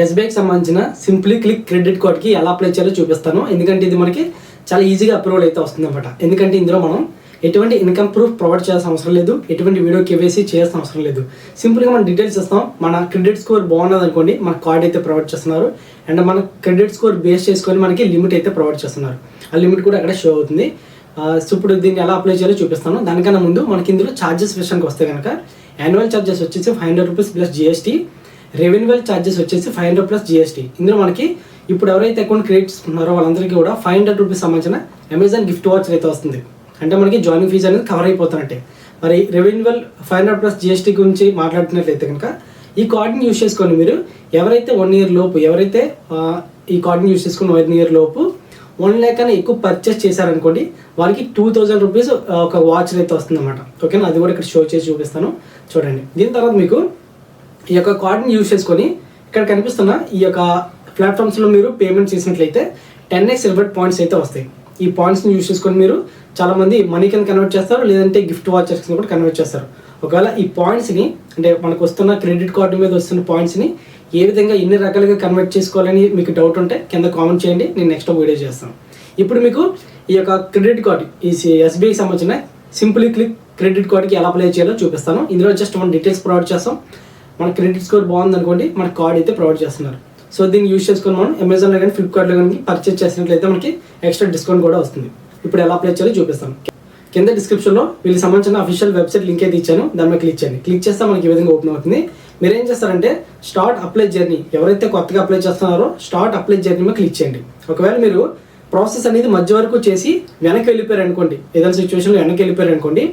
ఎస్బీఐకి సంబంధించిన simply click credit కార్డ్కి ఎలా అప్లై చేయాలో చూపిస్తాను. ఎందుకంటే ఇది మనకి చాలా ఈజీగా అప్రూవల్ అయితే వస్తుంది అనమాట. ఎందుకంటే ఇందులో మనం ఎటువంటి ఇన్కమ్ ప్రూఫ్ ప్రొవైడ్ చేయాల్సిన అవసరం లేదు, ఎటువంటి వీడియో కేవైసీ చేయాల్సిన అవసరం లేదు. సింపుల్గా మనం డీటెయిల్స్ ఇస్తాం. మన క్రెడిట్ స్కోర్ బాగున్నది అనుకోండి, మన కార్డ్ అయితే ప్రొవైడ్ చేస్తున్నారు. అండ్ మన క్రెడిట్ స్కోర్ బేస్ చేసుకొని మనకి లిమిట్ అయితే ప్రొవైడ్ చేస్తున్నారు. ఆ లిమిట్ కూడా అక్కడ షో అవుతుంది. సో ఇప్పుడు దీన్ని ఎలా అప్లై చేయాలో చూపిస్తాను. దానికన్నా ముందు మనకి ఇందులో ఛార్జెస్ విషయానికి వస్తే కనుక యాన్యువల్ ఛార్జెస్ వచ్చేసి 500 రూపీస్ ప్లస్ జిఎస్టీ, రెవెన్యువల్ ఛార్జెస్ వచ్చేసి 500 ప్లస్ జిఎస్టీ. ఇందులో మనకి ఇప్పుడు ఎవరైతే అకౌంట్ క్రియేట్ చేసుకుంటున్నారో వాళ్ళందరికీ కూడా 500 రూపీస్ సంబంధించిన అమెజాన్ గిఫ్ట్ వాచర్ అయితే వస్తుంది. అంటే మనకి జాయినింగ్ ఫీజు అనేది కవర్ అయిపోతున్నట్టే. మరి రెవెన్యువల్ 500 ప్లస్ జిఎస్టీ గురించి మాట్లాడుతున్నట్లయితే కనుక ఈ కార్డ్ని యూజ్ చేసుకొని మీరు ఎవరైతే 1 ఇయర్ లోపు ఎవరైతే ఈ కార్డ్ని యూజ్ చేసుకుని 1 ఇయర్ లోపు 1 lakh కన్నా ఎక్కువ పర్చేస్ చేశారనుకోండి, వాళ్ళకి 2000 రూపీస్ ఒక వాచర్ అయితే వస్తుంది అనమాట. ఓకేనా, అది కూడా ఇక్కడ షో చేసి చూపిస్తాను చూడండి. దీని తర్వాత మీకు ఈ యొక్క కార్డ్ని యూజ్ చేసుకొని ఇక్కడ కనిపిస్తున్న ఈ యొక్క ప్లాట్ఫామ్స్లో మీరు పేమెంట్ చేసినట్లయితే 10x రివార్డ్ పాయింట్స్ అయితే వస్తాయి. ఈ పాయింట్స్ని యూజ్ చేసుకొని మీరు చాలామంది మనీ కింద కన్వర్ట్ చేస్తారు, లేదంటే గిఫ్ట్ వాచర్స్ కూడా కన్వర్ట్ చేస్తారు. ఒకవేళ ఈ పాయింట్స్ని అంటే మనకు వస్తున్న క్రెడిట్ కార్డు మీద వస్తున్న పాయింట్స్ని ఏ విధంగా ఎన్ని రకాలుగా కన్వర్ట్ చేసుకోవాలని మీకు డౌట్ ఉంటే కింద కామెంట్ చేయండి, నేను నెక్స్ట్ వీడియో చేస్తాను. ఇప్పుడు మీకు ఈ యొక్క క్రెడిట్ కార్డు ఈ ఎస్బీఐకి సంబంధించిన సింప్లీ క్లిక్ క్రెడిట్ కార్డుకి ఎలా అప్లై చేయాలో చూపిస్తాను. ఇందులో జస్ట్ మన డీటెయిల్స్ ప్రొవైడ్ చేస్తాం. మన క్రెడిట్ స్కోర్ బాగుంది అనుకోండి, మన కార్డ్ అయితే ప్రొవైడ్ చేస్తున్నారు. సో దీన్ని యూజ్ చేసుకొని మనం అమెజాన్లో కానీ ఫ్లిప్కార్ట్లో కానీ పర్చేస్ చేసినట్లయితే మనకి ఎక్స్ట్రా డిస్కౌంట్ కూడా వస్తుంది. ఇప్పుడు ఎలా అప్లై చేయాలో చూపిస్తాను. కింద డిస్క్రిప్షన్లో వీళ్ళకి సంబంధించిన అఫీషియల్ వెబ్సైట్ లింక్ అయితే ఇచ్చాను, దాని మీద క్లిక్ చేయండి. క్లిక్ చేస్తే మనకి ఈ విధంగా ఓపెన్ అవుతుంది. మీరు ఏం చేస్తారంటే స్టార్ట్ అప్లై జర్నీ, ఎవరైతే కొత్తగా అప్లై చేస్తున్నారో స్టార్ట్ అప్లై జర్నీ మీద క్లిక్ చేయండి. ఒకవేళ మీరు ప్రాసెస్ అనేది మధ్య వరకు చేసి వెనక్కి వెళ్ళిపోయారు అనుకోండి, ఏదైనా సిచ్యువేషన్లో వెనక్కి వెళ్ళిపోయారు అనుకోండి,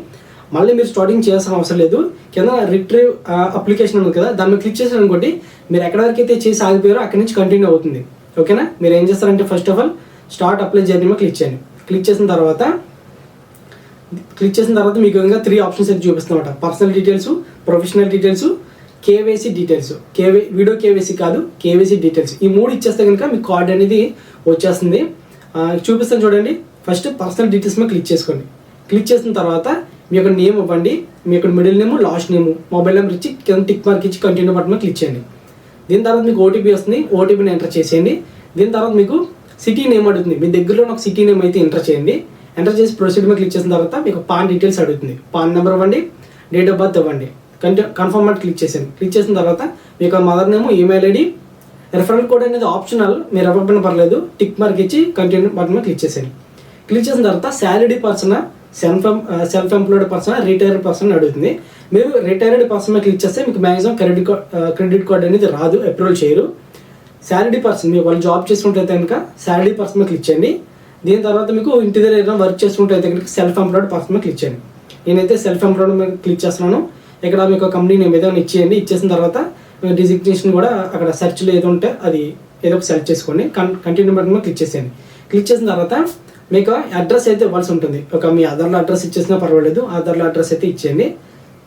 మళ్ళీ మీరు స్టార్టింగ్ చేయాల్సిన అవసరం లేదు. కింద రిట్రీవ్ అప్లికేషన్ ఉంది కదా, దాని మీద క్లిక్ చేశారు అనుకోండి, మీరు ఎక్కడి వరకు అయితే చేసి ఆగిపోయారో అక్కడి నుంచి కంటిన్యూ అవుతుంది. ఓకేనా, మీరు ఏం చేస్తారంటే first of all start apply journey మీద క్లిక్ చేయండి. క్లిక్ చేసిన తర్వాత మీకు ఇంకా 3 ఆప్షన్స్ అయితే చూపిస్తున్నమాట. Personal details, professional details, KYC details. Video KYC కాదు, కేవైసీ డీటెయిల్స్. ఈ 3 ఇచ్చేస్తే కనుక మీ కార్డ్ అనేది వచ్చేస్తుంది. చూపిస్తాను చూడండి. ఫస్ట్ పర్సనల్ డీటెయిల్స్ మీద క్లిక్ చేసుకోండి. క్లిక్ చేసిన తర్వాత మీ యొక్క నేమ్ ఇవ్వండి, మీ యొక్క middle name, last name, mobile number ఇచ్చి కింద టిక్ మార్క్ ఇచ్చి కంటిన్యూ బటన్ మీద క్లిక్ చేయండి. దీని తర్వాత మీకు ఓటీపీ వస్తుంది, ఓటీపీని ఎంటర్ చేసేయండి. దీని తర్వాత మీకు సిటీ నేమ్ అడుగుతుంది, మీ దగ్గరలో ఒక సిటీ నేమ్ అయితే ఎంటర్ చేయండి. ఎంటర్ చేసి ప్రొసీడ్ మీద క్లిక్ చేసిన తర్వాత మీకు పాన్ డీటెయిల్స్ అడుగుతుంది. పాన్ నెంబర్ ఇవ్వండి, డేట్ ఆఫ్ బర్త్ ఇవ్వండి, కన్ఫర్మ్ మీద క్లిక్ చేసేయండి. క్లిక్ చేసిన తర్వాత మీకు mother name, email ID, referral code అనేది ఆప్షనల్, మీరు ఇవ్వకపోయినా పర్లేదు. టిక్ మార్క్ ఇచ్చి కంటిన్యూ బటన్ మీద క్లిక్ చేసేయండి. క్లిక్ చేసిన తర్వాత salary person, self employed person, retired person అడుగుతుంది. మీరు రిటైర్డ్ పర్సన్ మీద క్లిక్ చేస్తే మీకు మ్యాక్సిమం క్రెడిట్ కార్డ్ అనేది రాదు, అప్రూవల్ చేయరు. శాలరీ పర్సన్, మీకు వాళ్ళు జాబ్ చేసుకుంటే కనుక శాలరీ పర్సన్ మీద క్లిక్ చేయండి. దీని తర్వాత మీకు ఇంటి దగ్గర ఏదైనా వర్క్ చేసుకుంటే కనుక సెల్ఫ్ ఎంప్లాయిడ్ పర్సన్ మీద క్లిక్ చేయండి. నేనైతే సెల్ఫ్ ఎంప్లాయిడ్ మీద క్లిక్ చేస్తున్నాను. ఇక్కడ మీకు కంపెనీ నేమ్ ఏదైనా ఇచ్చేయండి. ఇచ్చేసిన తర్వాత డిజిగ్నేషన్ కూడా అక్కడ సెర్చ్లో ఏదో ఉంటే అది ఏదో ఒక సెలెక్ట్ చేసుకోండి. కంటిన్యూ బటన్ మీద క్లిక్ చేసేయండి. క్లిక్ చేసిన తర్వాత మీకు అడ్రస్ అయితే ఇవ్వాల్సి ఉంటుంది. మీ ఆధార్లో అడ్రస్ ఇచ్చేసినా పర్వాలేదు, ఆధార్లో అడ్రస్ అయితే ఇచ్చేయండి.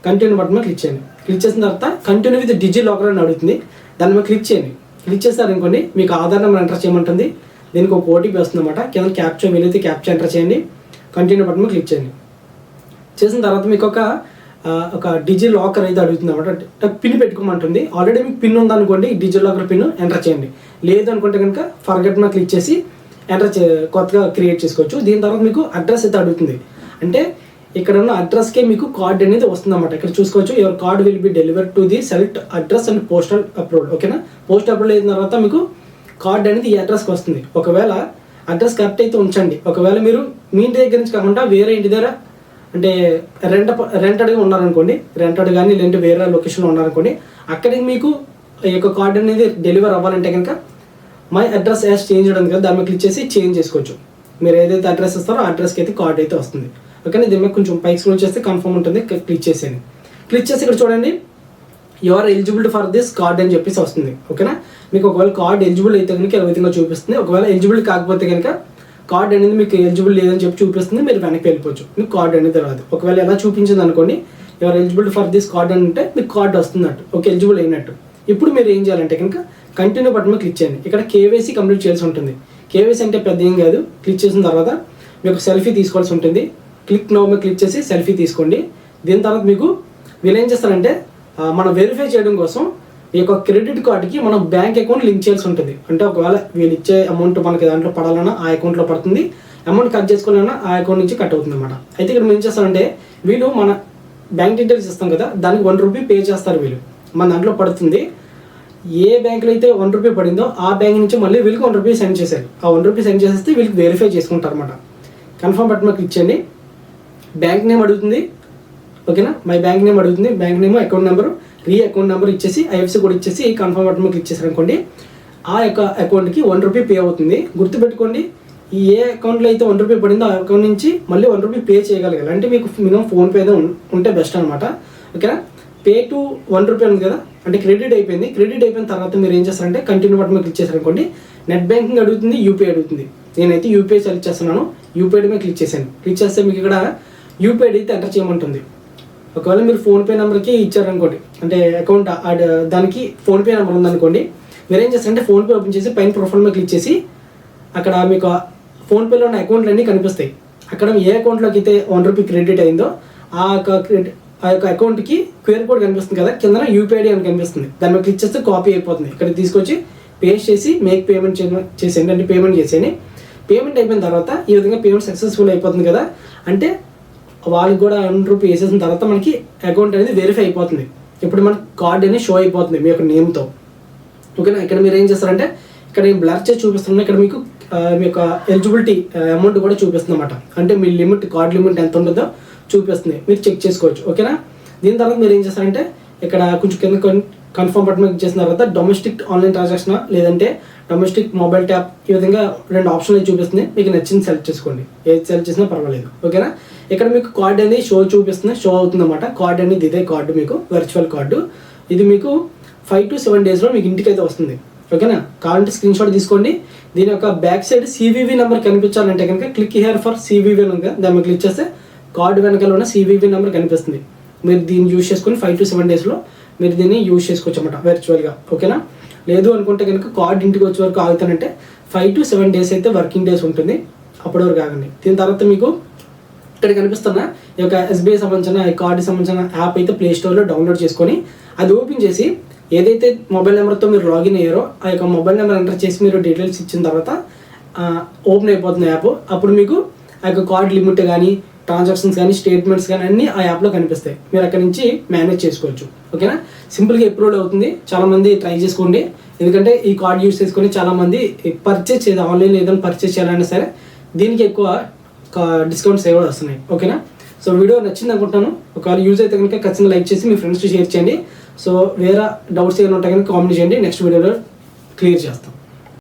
కంటిన్యూ బటన్ మీద క్లిక్ చేయండి. క్లిక్ చేసిన తర్వాత కంటిన్యూ విత్ డిజి లాకర్ అని అడుగుతుంది, దాని మీద క్లిక్ చేయండి. క్లిక్ చేస్తారనుకోండి, మీకు ఆధార్ నెంబర్ ఎంటర్ చేయమంటుంది. దీనికి ఒక ఓటీపీ వస్తుంది అనమాట. కింద క్యాప్చా, వీలైతే క్యాప్చా ఎంటర్ చేయండి. కంటిన్యూ బటన్ మీద క్లిక్ చేయండి. చేసిన తర్వాత మీకు ఒక డిజి లాకర్ అయితే అడుగుతుంది అనమాట. పిన్ పెట్టుకోమంటుంది. ఆల్రెడీ మీకు పిన్ ఉందనుకోండి, డిజి లాకర్ పిన్ ఎంటర్ చేయండి. లేదు అనుకుంటే కనుక ఫర్గెట్ మీద క్లిక్ చేసి కొత్తగా క్రియేట్ చేసుకోవచ్చు. దీని తర్వాత మీకు అడ్రస్ అయితే అడుగుతుంది. అంటే ఇక్కడ ఉన్న అడ్రస్కే మీకు కార్డ్ అనేది వస్తుంది అనమాట. ఇక్కడ చూసుకోవచ్చు, your card will be deliver to the select address and postal approved. ఓకేనా, పోస్ట్ అప్రూవ్ అయిన తర్వాత మీకు కార్డ్ అనేది ఈ అడ్రస్కి వస్తుంది. ఒకవేళ అడ్రస్ కరెక్ట్ అయితే ఉంచండి. ఒకవేళ మీరు మీ ఇంటి దగ్గర నుంచి కాకుండా వేరే ఇంటి దగ్గర అంటే రెంటెడ్గా ఉన్నారనుకోండి, రెంటెడ్ కానీ లేదంటే వేరే లొకేషన్లో ఉన్నారనుకోండి, అక్కడికి మీకు ఈ యొక్క కార్డ్ అనేది డెలివర్ అవ్వాలంటే కనుక మై అడ్రస్ యాజ్ చేంజ్ చేయడం కదా, దాని మీద క్లిక్ చేసి చేంజ్ చేసుకోవచ్చు. మీరు ఏదైతే అడ్రస్ ఇస్తారో ఆ అడ్రస్కి అయితే కార్డ్ అయితే వస్తుంది. ఓకేనా, దీని మీద కొంచెం పైకి స్క్రోల్ చేస్తే కన్ఫర్మ్ ఉంటుంది, క్లిక్ చేసేయండి. క్లిక్ చేసి ఇక్కడ చూడండి, you are eligible for this card అని చెప్పేసి వస్తుంది. ఓకేనా, మీకు ఒకవేళ కార్డ్ ఎలిజిబుల్ అయితే కనుక ఏ విధంగా చూపిస్తుంది. ఒకవేళ ఎలిజిబుల్ కాకపోతే కనుక కార్డ్ అనేది మీకు ఎలిజిబుల్ లేదని చెప్పి చూపిస్తుంది, మీరు వెనక్కి వెళ్ళిపోవచ్చు, మీకు కార్డ్ అనేది రాదు. ఒకవేళ ఎలా చూపించింది అనుకోండి, you are eligible for this card అని అంటే మీకు కార్డ్ వస్తున్నట్టు, ఓకే ఎలిజిబుల్ అయినట్టు. ఇప్పుడు మీరు ఏం చేయాలంటే కనుక కంటిన్యూ బటన్ మీద క్లిక్ చేయండి. ఇక్కడ కేవైసీ కంప్లీట్ చేయాల్సి ఉంటుంది. కేవైసీ అంటే పెద్ద ఏం కాదు. క్లిక్ చేసిన తర్వాత మీకు సెల్ఫీ తీసుకోవాల్సి ఉంటుంది. క్లిక్ నౌ మీద క్లిక్ చేసి సెల్ఫీ తీసుకోండి. దీని తర్వాత మీకు వీళ్ళు ఏం చేస్తారంటే మనం వెరిఫై చేయడం కోసం ఈ యొక్క క్రెడిట్ కార్డుకి మనం బ్యాంక్ అకౌంట్ లింక్ చేయాల్సి ఉంటుంది. అంటే ఒకవేళ వీళ్ళు ఇచ్చే అమౌంట్ మనకి దాంట్లో పడాలన్నా ఆ అకౌంట్లో పడుతుంది, అమౌంట్ కట్ చేసుకోవాలన్నా ఆ అకౌంట్ నుంచి కట్ అవుతుంది అనమాట. అయితే ఇక్కడ మేము ఏం చేస్తామంటే వీళ్ళు మన బ్యాంక్ డీటెయిల్స్ ఇస్తాం కదా, దానికి ₹1 పే చేస్తారు వీళ్ళు. మన దాంట్లో పడుతుంది, ఏ బ్యాంకులో అయితే ₹1 పడిందో ఆ బ్యాంక్ నుంచి మళ్ళీ వీళ్ళకి ₹1 సెండ్ చేశారు. ఆ ₹1 సెండ్ చేసేస్తే వీళ్ళకి వెరిఫై చేసుకుంటారు అనమాట. కన్ఫర్మ్ బటన్ మాకు ఇచ్చేయండి. బ్యాంక్ నేమ్ అడుగుతుంది, ఓకేనా, మై బ్యాంక్ నేమ్ అడుగుతుంది. Bank name, account number, account number ఇచ్చేసి ఐఎఫ్సి కూడా ఇచ్చేసి కన్ఫర్మ్ బటన్ మీద క్లిక్ చేశారనుకోండి, ఆ యొక్క అకౌంట్కి ₹1 పే అవుతుంది. గుర్తుపెట్టుకోండి, ఈ ఏ అకౌంట్లో అయితే ₹1 పడిందో ఆ అకౌంట్ నుంచి మళ్ళీ ₹1 పే చేయగలగాలి. అంటే మీకు మినిమం ఫోన్పే ఉంటే బెస్ట్ అనమాట. ఓకేనా, పే టు ₹1 ఉంది కదా, అంటే క్రెడిట్ అయిపోయింది. క్రెడిట్ అయిపోయిన తర్వాత మీరు ఏం చేస్తారంటే కంటిన్యూ బటన్ మీద క్లిక్ చేశారనుకోండి, నెట్ బ్యాంకింగ్ అడుగుతుంది, యూపీఐ అడుగుతుంది. నేనైతే యూపీఐ సెలెక్ట్ చేస్తున్నాను. యూపీఐ మీద క్లిక్ చేశాను. క్లిక్ చేస్తే మీకు ఇక్కడ యూపీఐ అయితే ఎంటర్ చేయమంటుంది. ఒకవేళ మీరు ఫోన్పే నెంబర్కి ఇచ్చారనుకోండి, అంటే అకౌంట్ దానికి ఫోన్పే నెంబర్ ఉందనుకోండి, మీరు ఏం చేస్తారంటే ఫోన్పే ఓపెన్ చేసి పైన ప్రొఫైల్ మీద క్లిక్ చేసి అక్కడ మీకు ఫోన్పేలో ఉన్న అకౌంట్లు అన్నీ కనిపిస్తాయి. అక్కడ ఏ అకౌంట్లోకి అయితే ₹1 క్రెడిట్ అయిందో ఆ యొక్క అకౌంట్కి క్యూఆర్ కోడ్ కనిపిస్తుంది కదా, కింద యూపీఐ అని కనిపిస్తుంది. దాని మీద క్లిక్ చేస్తే కాపీ అయిపోతుంది. ఇక్కడ తీసుకొచ్చి పేస్ట్ చేసి మేక్ పేమెంట్ చేసేయండి, అంటే పేమెంట్ చేసేయండి. పేమెంట్ అయిపోయిన తర్వాత ఈ విధంగా పేమెంట్ సక్సెస్ఫుల్ అయిపోతుంది కదా, అంటే వాళ్ళకి కూడా ₹100 వేసేసిన తర్వాత మనకి అకౌంట్ అనేది వెరిఫై అయిపోతుంది. ఇప్పుడు మనకి కార్డ్ అనేది షో అయిపోతుంది మీ యొక్క నేమ్తో. ఓకేనా, ఇక్కడ మీరు ఏం చేస్తారంటే ఇక్కడ నేను బ్లర్ చేసి చూపిస్తున్నాను. ఇక్కడ మీకు మీ యొక్క ఎలిజిబిలిటీ అమౌంట్ కూడా చూపిస్తుంది అనమాట. అంటే మీ లిమిట్, కార్డ్ లిమిట్ ఎంత ఉంటుందో చూపిస్తుంది, మీరు చెక్ చేసుకోవచ్చు. ఓకేనా, దీని తర్వాత మీరు ఏం చేస్తారంటే ఇక్కడ కొంచెం కింద కన్ఫర్మ్ బటన్ మీద చేసిన తర్వాత డొమెస్టిక్ ఆన్లైన్ ట్రాన్సాక్షన్ లేదంటే డొమెస్టిక్ మొబైల్ ట్యాప్, ఈ విధంగా 2 ఆప్షన్లు చూపిస్తుంది. మీకు నచ్చింది సెలెక్ట్ చేసుకోండి, ఏది సెలెక్ట్ చేసినా పర్వాలేదు. ఓకేనా, ఇక్కడ మీకు కార్డ్ అనేది చూపిస్తుంది, షో అవుతుంది అనమాట. కార్డ్ అనేది ఇదే కార్డు, మీకు వర్చువల్ కార్డు. ఇది మీకు 5 to 7 డేస్లో మీకు ఇంటికి అయితే వస్తుంది. ఓకేనా, కావాలంటే స్క్రీన్ షాట్ తీసుకోండి. దీని యొక్క బ్యాక్ సైడ్ CVV నెంబర్ కనిపించాలంటే కనుక క్లిక్ హియర్ ఫర్ CVV అని ఉంది కదా, దాన్ని మీద క్లిక్ చేస్తే కార్డు వెనకాల ఉన్న CVV నెంబర్ కనిపిస్తుంది. మీరు దీన్ని యూజ్ చేసుకొని 5 to 7 డేస్లో మీరు దీన్ని యూజ్ చేసుకోవచ్చు అన్నమాట వర్చువల్గా. ఓకేనా, లేదు అనుకుంటే కనుక కార్డు ఇంటికి వచ్చే వరకు ఆగుతానంటే 5 to 7 డేస్ అయితే వర్కింగ్ డేస్ ఉంటుంది, అప్పటి వరకు ఆగండి. దీని తర్వాత మీకు ఇక్కడ కనిపిస్తున్న ఈ యొక్క SBI సంబంధించిన ఈ కార్డు సంబంధించిన యాప్ అయితే ప్లే స్టోర్లో డౌన్లోడ్ చేసుకొని అది ఓపెన్ చేసి ఏదైతే మొబైల్ నెంబర్తో మీరు లాగిన్ అయ్యారో ఆ యొక్క మొబైల్ నెంబర్ ఎంటర్ చేసి మీరు డీటెయిల్స్ ఇచ్చిన తర్వాత ఓపెన్ అయిపోతుంది యాప్. అప్పుడు మీకు ఆ యొక్క కార్డ్ లిమిట్ కానీ ట్రాన్సాక్షన్స్ కానీ స్టేట్మెంట్స్ కానీ అన్నీ ఆ యాప్లో కనిపిస్తాయి. మీరు అక్కడ నుంచి మేనేజ్ చేసుకోవచ్చు. ఓకేనా, సింపుల్గా అప్రూవ్ అవుతుంది. చాలామంది ట్రై చేసుకోండి, ఎందుకంటే ఈ కార్డ్ యూస్ చేసుకొని చాలామంది పర్చేస్ చేయాలి, ఆన్లైన్ ఏదైనా పర్చేస్ చేయాలన్నా సరే దీనికి ఎక్కువ డిస్కౌంట్స్ కూడా వస్తున్నాయి. ఓకేనా, సో వీడియో నచ్చింది అనుకుంటాను. ఒకవేళ యూజ్ అయితే కనుక ఖచ్చితంగా లైక్ చేసి మీ ఫ్రెండ్స్కి షేర్ చేయండి. సో వేరే డౌట్స్ ఏమైనా ఉంటే కనుక కామెంట్ చేయండి, నెక్స్ట్ వీడియోలో క్లియర్ చేస్తాం.